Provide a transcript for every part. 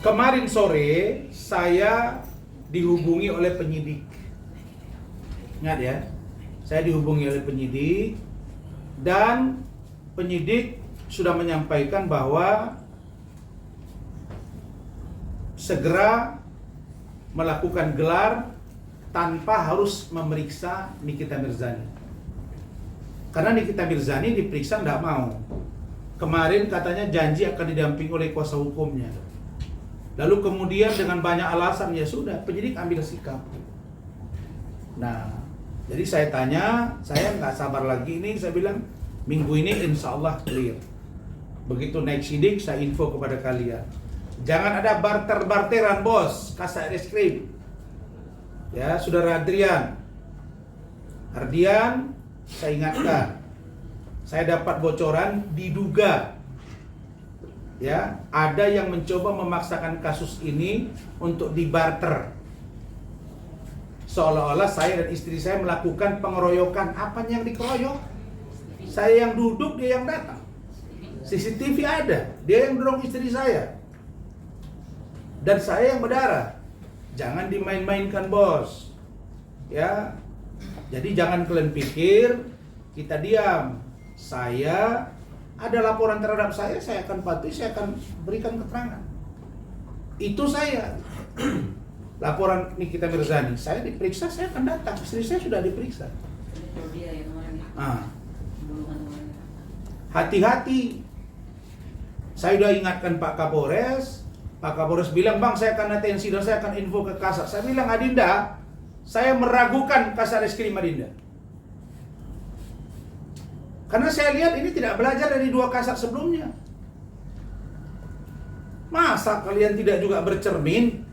Kemarin sore saya dihubungi oleh penyidik. Ingat ya, saya dihubungi oleh penyidik dan penyidik sudah menyampaikan bahwa segera melakukan gelar tanpa harus memeriksa Nikita Mirzani. Karena Nikita Mirzani diperiksa tidak mau. Kemarin katanya janji akan didampingi oleh kuasa hukumnya. Lalu kemudian dengan banyak alasan, ya sudah, penyidik ambil sikap. Nah, jadi saya tanya, saya nggak sabar lagi ini, saya bilang minggu ini insya Allah clear. Begitu naik sidik, saya info kepada kalian. Jangan ada barter-barteran bos, Kasat Reskrim. Ya, saudara Ardian, saya ingatkan. Saya dapat bocoran diduga ya, ada yang mencoba memaksakan kasus ini untuk dibarter. Seolah-olah saya dan istri saya melakukan pengeroyokan. Apanya yang dikeroyok? Saya yang duduk, dia yang datang. CCTV ada, dia yang dorong istri saya. Dan saya yang berdarah. Jangan dimain-mainkan bos. Ya. Jadi jangan kalian pikir kita diam. Saya ada laporan terhadap saya akan patuhi, saya akan berikan keterangan. Itu saya. Laporan Nikita Mirzani, saya diperiksa, saya akan datang. Istri saya sudah diperiksa. Hati-hati. Saya sudah ingatkan Pak Kapolres. Pak Kapolres bilang, bang saya akan atensi dan saya akan info ke Kasat. Saya bilang, Adinda, saya meragukan Kasat Reskrim Adinda. Karena saya lihat ini tidak belajar dari 2 kasat sebelumnya. Masa kalian tidak juga bercermin?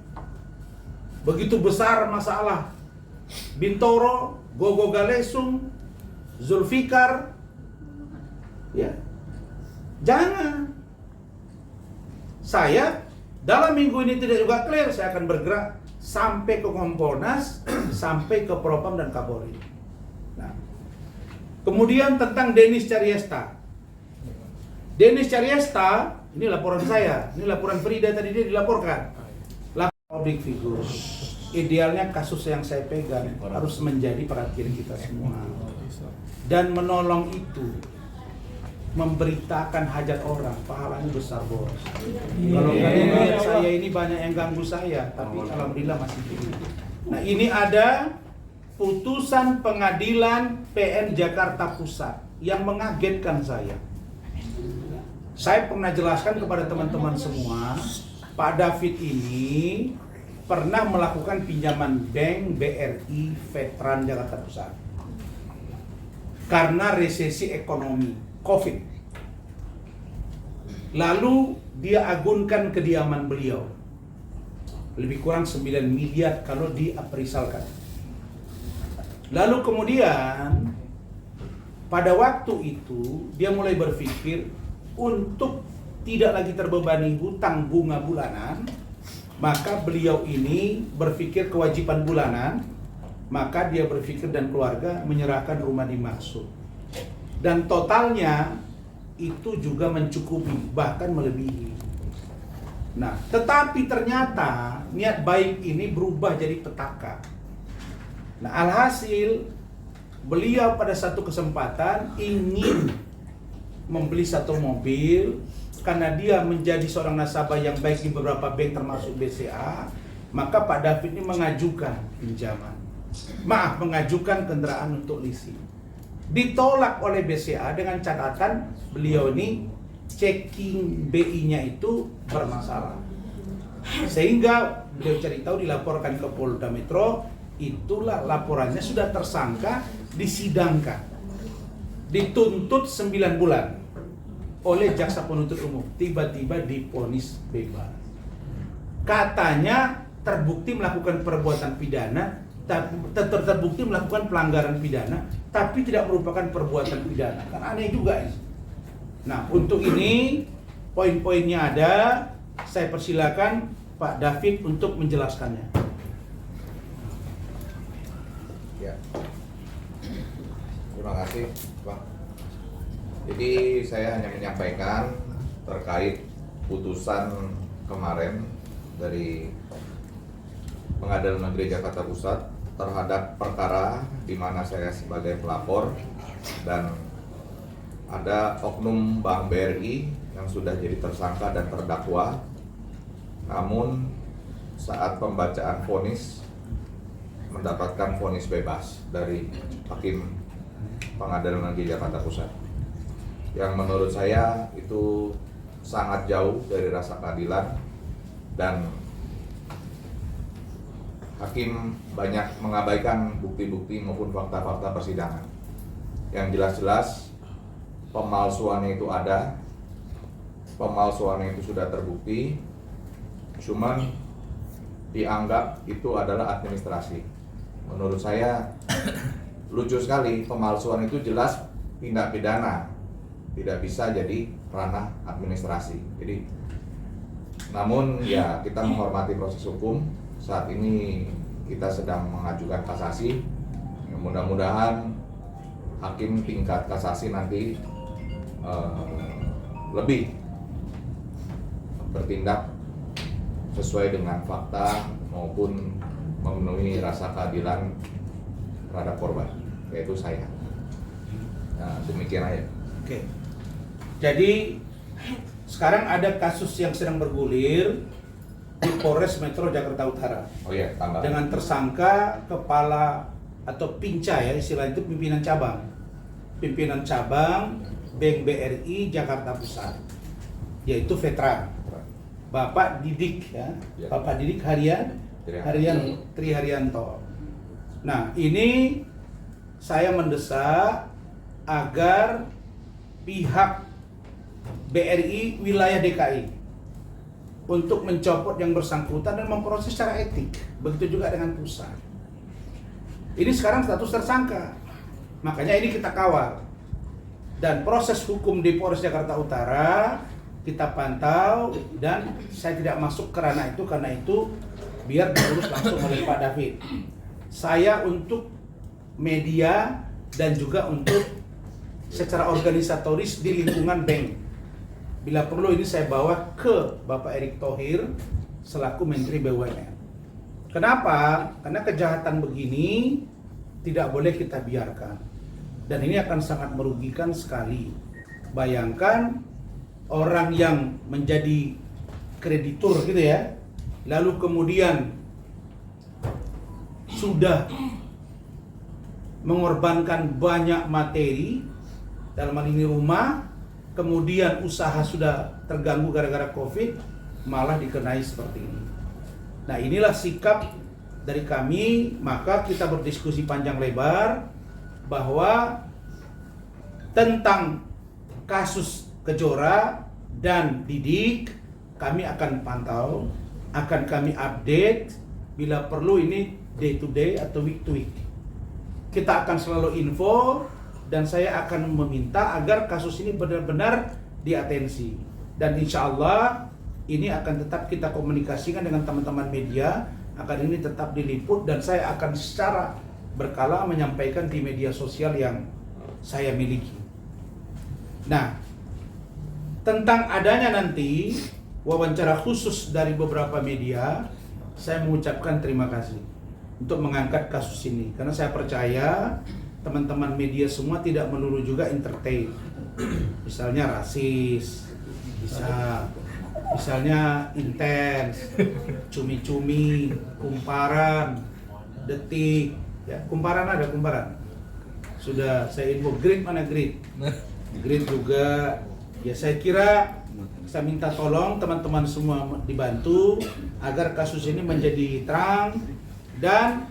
Begitu besar masalah Bintoro, Gogo Galesung, Zulfikar. Ya. Jangan. Saya dalam minggu ini tidak juga clear, saya akan bergerak sampai ke Kompolnas, sampai ke Propam dan Kapolri. Nah, kemudian tentang Denis Caryesta. Denis Caryesta, ini laporan saya, ini laporan Frida tadi dia dilaporkan. Public figure. Idealnya kasus yang saya pegang harus menjadi perhatian kita semua. Dan menolong itu, memberitakan hajat orang, pahalanya besar bos. Kalau kalian lihat saya ini banyak yang ganggu saya, tapi alhamdulillah masih begini. Nah, ini ada putusan pengadilan PN Jakarta Pusat yang mengagetkan saya. Saya pernah jelaskan kepada teman-teman semua, Pak David ini pernah melakukan pinjaman bank BRI Veteran Jakarta Pusat karena resesi ekonomi COVID. Lalu dia agunkan kediaman beliau, lebih kurang 9 miliar kalau diaprisalkan. Lalu kemudian pada waktu itu dia mulai berpikir untuk tidak lagi terbebani hutang bunga bulanan, maka beliau ini berpikir kewajiban bulanan, maka dia berpikir dan keluarga menyerahkan rumah dimaksud. Dan totalnya itu juga mencukupi, bahkan melebihi. Nah, tetapi ternyata niat baik ini berubah jadi petaka. Nah, alhasil beliau pada satu kesempatan ingin membeli satu mobil karena dia menjadi seorang nasabah yang baik di beberapa bank termasuk BCA, maka Pak David ini mengajukan pinjaman. Mengajukan kendaraan untuk leasing. Ditolak oleh BCA dengan catatan beliau ini checking BI-nya itu bermasalah. Sehingga beliau cari tahu, dilaporkan ke Polda Metro, itulah laporannya, sudah tersangka, disidangkan. Dituntut 9 bulan oleh jaksa penuntut umum, tiba-tiba divonis bebas. Katanya terbukti melakukan perbuatan pidana, terbukti melakukan pelanggaran pidana, tapi tidak merupakan perbuatan pidana. Kan aneh juga ini. Nah, untuk ini poin-poinnya ada. Saya persilakan Pak David untuk menjelaskannya. Ya. Terima kasih, Bang. Jadi saya hanya menyampaikan terkait putusan kemarin dari Pengadilan Negeri Jakarta Pusat terhadap perkara di mana saya sebagai pelapor dan ada oknum Bank BRI yang sudah jadi tersangka dan terdakwa. Namun saat pembacaan vonis mendapatkan vonis bebas dari Hakim Pengadilan Negeri Jakarta Pusat, yang menurut saya itu sangat jauh dari rasa keadilan, dan Hakim banyak mengabaikan bukti-bukti maupun fakta-fakta persidangan. Yang jelas-jelas pemalsuannya itu ada, pemalsuannya itu sudah terbukti, cuman dianggap itu adalah administrasi. Menurut saya lucu sekali, pemalsuan itu jelas tindak pidana, tidak bisa jadi ranah administrasi. Jadi, namun ya kita menghormati proses hukum. Saat ini kita sedang mengajukan kasasi. Mudah-mudahan hakim tingkat kasasi nanti lebih bertindak sesuai dengan fakta maupun memenuhi rasa keadilan terhadap korban, yaitu saya. Nah, demikian aja. Oke. Jadi sekarang ada kasus yang sedang bergulir di Polres Metro Jakarta Utara. Oh iya, tambah. Dengan tersangka kepala atau pinca, ya istilah itu, pimpinan cabang Bank BRI Jakarta Pusat, yaitu veteran Bapak Didik, ya. Bapak Didik Tri Haryanto. Nah, ini saya mendesak agar pihak BRI wilayah DKI untuk mencopot yang bersangkutan dan memproses secara etik. Begitu juga dengan pusat. Ini sekarang status tersangka, makanya ini kita kawal. Dan proses hukum di Polres Jakarta Utara kita pantau, dan saya tidak masuk ke ranah itu, karena itu biar diurus langsung oleh Pak David. Saya untuk media dan juga untuk secara organisatoris di lingkungan bank. Bila perlu ini saya bawa ke Bapak Erick Thohir selaku Menteri BUMN. Kenapa? Karena kejahatan begini tidak boleh kita biarkan. Dan ini akan sangat merugikan sekali. Bayangkan orang yang menjadi kreditur gitu ya, lalu kemudian sudah mengorbankan banyak materi, dalam hal ini rumah, kemudian usaha sudah terganggu gara-gara COVID, malah dikenai seperti ini. Nah, inilah sikap dari kami. Maka kita berdiskusi panjang lebar bahwa tentang kasus Kejora dan Didik kami akan pantau, akan kami update, bila perlu ini day to day atau week to week. Kita akan selalu info, dan saya akan meminta agar kasus ini benar-benar diatensi. Dan insya Allah ini akan tetap kita komunikasikan dengan teman-teman media, akan ini tetap diliput, dan saya akan secara berkala menyampaikan di media sosial yang saya miliki. Nah, tentang adanya nanti wawancara khusus dari beberapa media, saya mengucapkan terima kasih untuk mengangkat kasus ini, karena saya percaya teman-teman media semua tidak melulu juga entertain. Misalnya rasis, misalnya intens, cumi-cumi, kumparan, detik, ya, kumparan ada kumparan. Sudah saya info, grid mana grid? Grid juga. Ya, saya kira saya minta tolong teman-teman semua dibantu agar kasus ini menjadi terang. Dan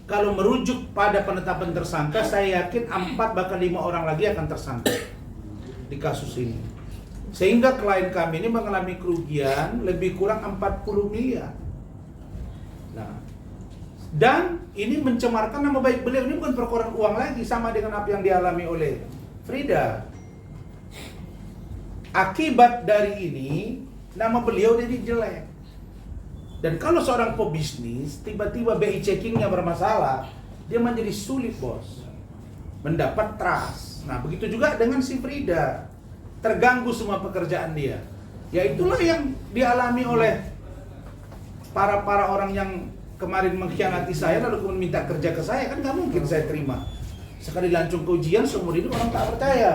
kalau merujuk pada penetapan tersangka, saya yakin 4 bahkan 5 orang lagi akan tersangka di kasus ini. Sehingga klien kami ini mengalami kerugian lebih kurang 40 miliar. Nah, dan ini mencemarkan nama baik beliau. Ini bukan perkara uang lagi, sama dengan apa yang dialami oleh Frida. Akibat dari ini, nama beliau jadi jelek. Dan kalau seorang pebisnis, tiba-tiba BI checkingnya bermasalah, dia menjadi sulit, bos, mendapat trust. Nah, begitu juga dengan si Frida. Terganggu semua pekerjaan dia. Ya itulah yang dialami oleh para orang yang kemarin mengkhianati saya lalu kemudian minta kerja ke saya, kan nggak mungkin saya terima. Sekali lancung ke ujian seumur hidup orang tak percaya.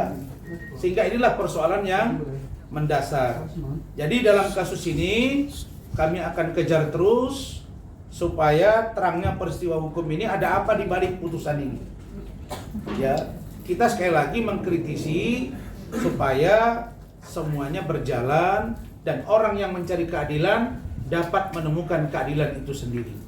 Sehingga inilah persoalan yang mendasar. Jadi dalam kasus ini kami akan kejar terus supaya terangnya peristiwa hukum ini, ada apa di balik putusan ini. Ya, kita sekali lagi mengkritisi supaya semuanya berjalan dan orang yang mencari keadilan dapat menemukan keadilan itu sendiri.